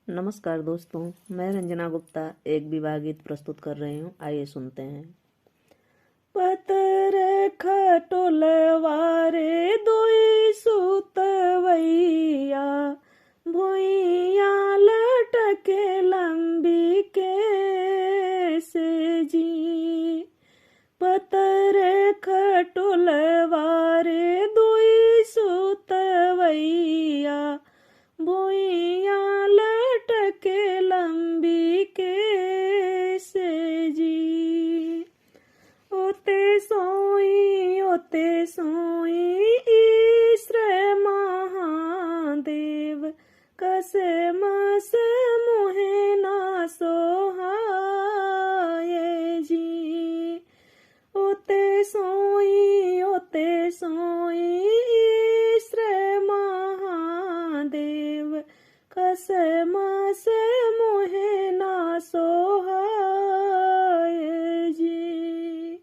नमस्कार दोस्तों, मैं रंजना गुप्ता एक विवाह गीत प्रस्तुत कर रही हूँ। आइए सुनते हैं। पतर खटोलवारे दुई सुतवैया, भुइया लटके लंबी के से जी। पतर खटोलवारे दुई सुतवैया, भुइया लटके लंबी के से जी। ओते सोई ईश्र महादेव, कसे मस मुहे ना सोहाये जी। ओते सोई ईश्र महादेव, कसे मस मुहे ना सोहाये जी।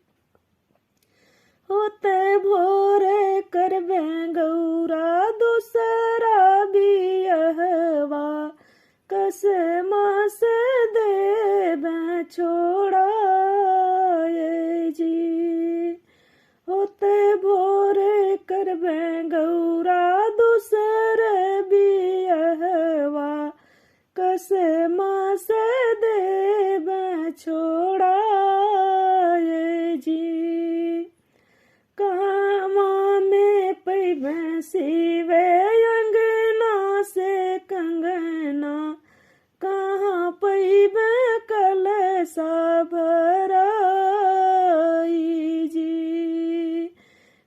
होते भोरे करबे गौरा दूसरा बियहवा, कसे मस देबे छोड़ाये जी। होते भोरे करबे गौरा दूसरे बियहवा, कसे मस देबे छोड़ाये जी। कामा में पैबे सिवे अंगना से कंगना, कहाँ पैबे कलसा भराई जी।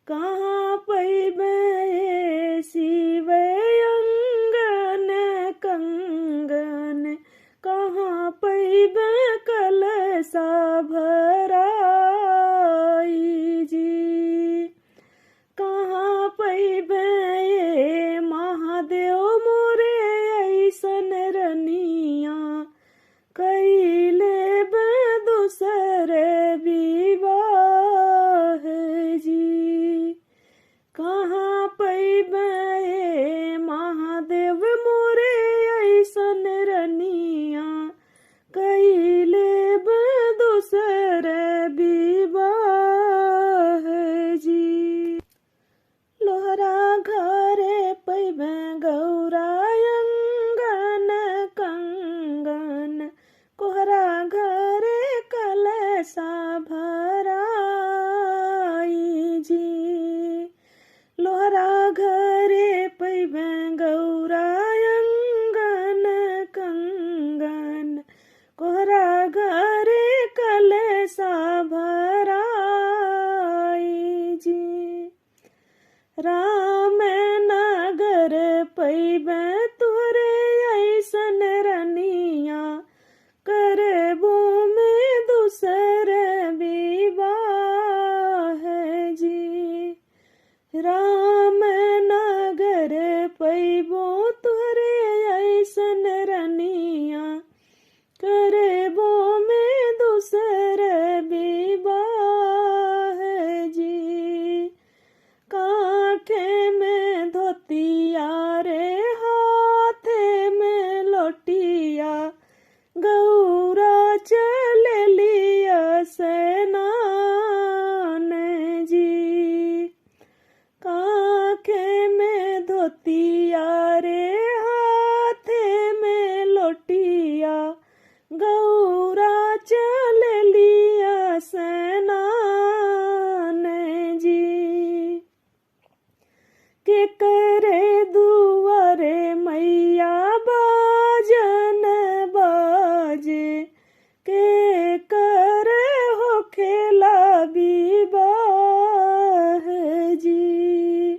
कहाँ पैबे सिवे अंगन कंगन, कहाँ पैबे कलसा भराई जी। कहाँ पैबे महादेव मोरे ऐसन रनिया, कैले बे दूसरे विवाह जी। कहाँ पैबे महादेव मोरे ऐसन रनिया, कैले बे दूसरे विवाह जी। लोहरा घरे पैबे गौरा अंगन कंगन, कोहरा घरे कलसा भराई जी। लोहरा घरे पैबे गौरा अंगन कंगन, कोहरा घरे कलसा भराई जी। राम नगर पैबे तुरे ऐसन रनिया, करबो में दूसरे विवाह जी। राम नगर पैबो तुरे ऐसन रनिया, करबो में दूसरे विवाह जी। काखे में धोतिया रे हाथे में लोटिया, गौरा चल लिया स्नान जी। काखे में धोतिया रे हाथे में लोटिया, गौरा चल लिया स्नान जी। के करे दुआरे मैया बाजन बाजे, के करे हो खेला विवाह जी।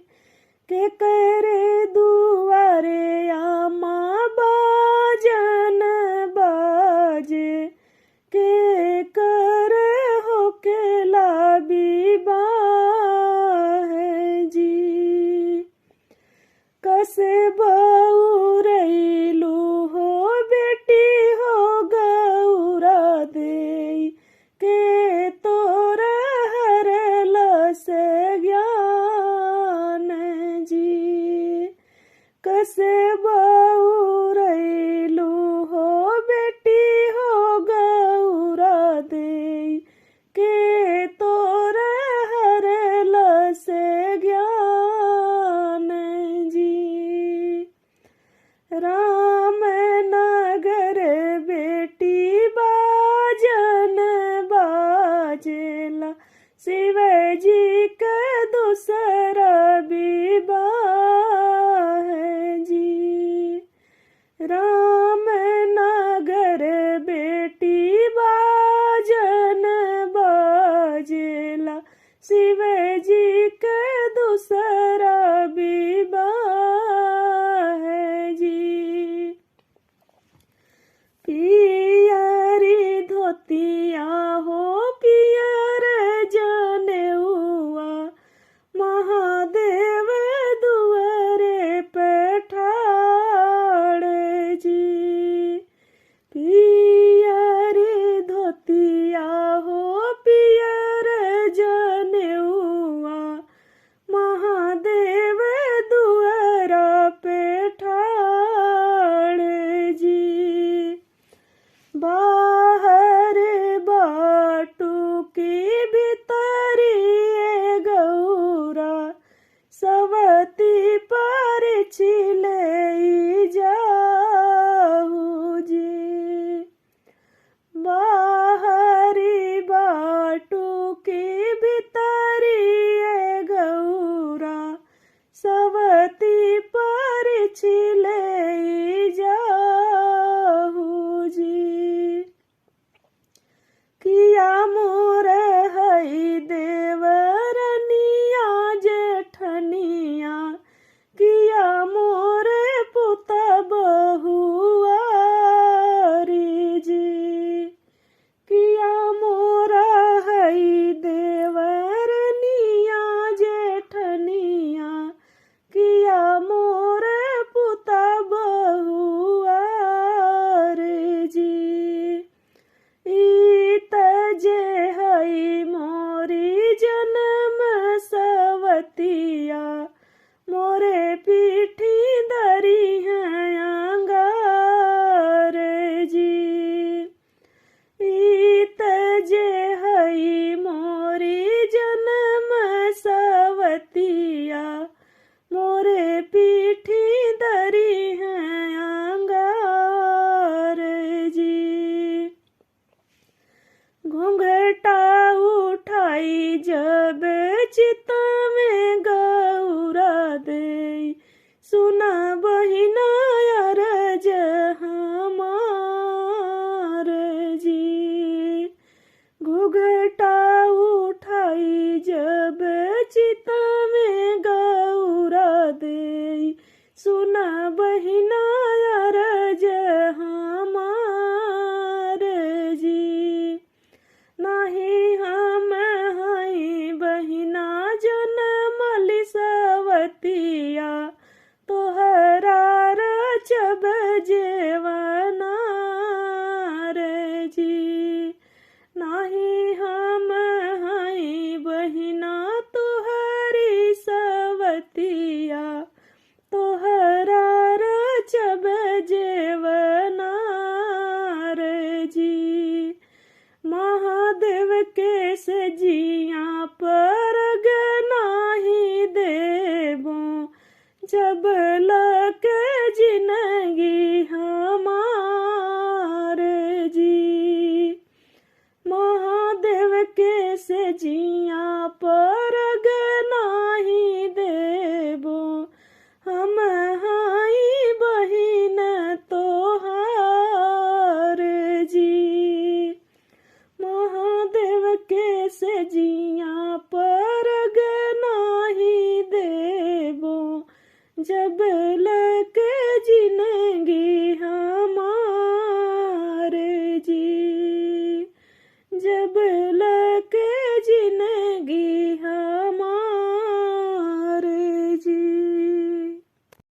के करे दुआरे आमा बाजन बाजे, के करे हो खेला विवाह जी। कसे बउरैलू हो बेटी हो गौरा देई, के तोरा हरल से ज्ञान जी। कसे बउरैलू राम नगर बेटी बाजन बाजेला, शिव जी का दूसरा विवाह है जी। राम नगर बेटी बाजन बाजेला, शिव जी का दूसरा विवाह है जी। पियरी धोतिया हो पियर जनेउआ, महादेव दुआरे पठाड़े जी। पियरी धोतिया हो पियर जनेउआ, महादेव दुआरा पठाड़े जी। बाहर बाटू की भीतरी गौरा, सवती पर छिले जाहू जी। बाहरी बाटू की भीतरी गौरा, सवती पर छिले जाहू जी। किया मोर हई देवरनिया जेठनिया, किया मोर पुता बहुआ रे जी। किया मोर हई देवरनिया जेठनिया, किया मोर पुता बहुआ रे जी। इत जे हई मोरी जन्म सवतिया, मोरे पीठी दरी है अंगार जी। इत जे हई मोरी जन्म सवतिया, मोरे पीठी दरी है अंगार जी। घूंघटा उठाई जब चित में गौरा दे, सुना बहिना अरज हमार जी। घूंघटा उठाई जब चित में गौरा दे, सुना बहिना अरज हमार जी। नाही हम हई बहिना जनमली सवतिया, तोहरा रचब जेवनार जी। नाही हम हई बहिना तोहरी सवतिया, तोहरा रचब जेवनार जी। महादेव के सजिया परग नाही देबो, जब लक जिंदगी हमार जी। महादेव के सजिया परग नाही देबो, हम हाई बहिन तोहार जी। महादेव के सजिया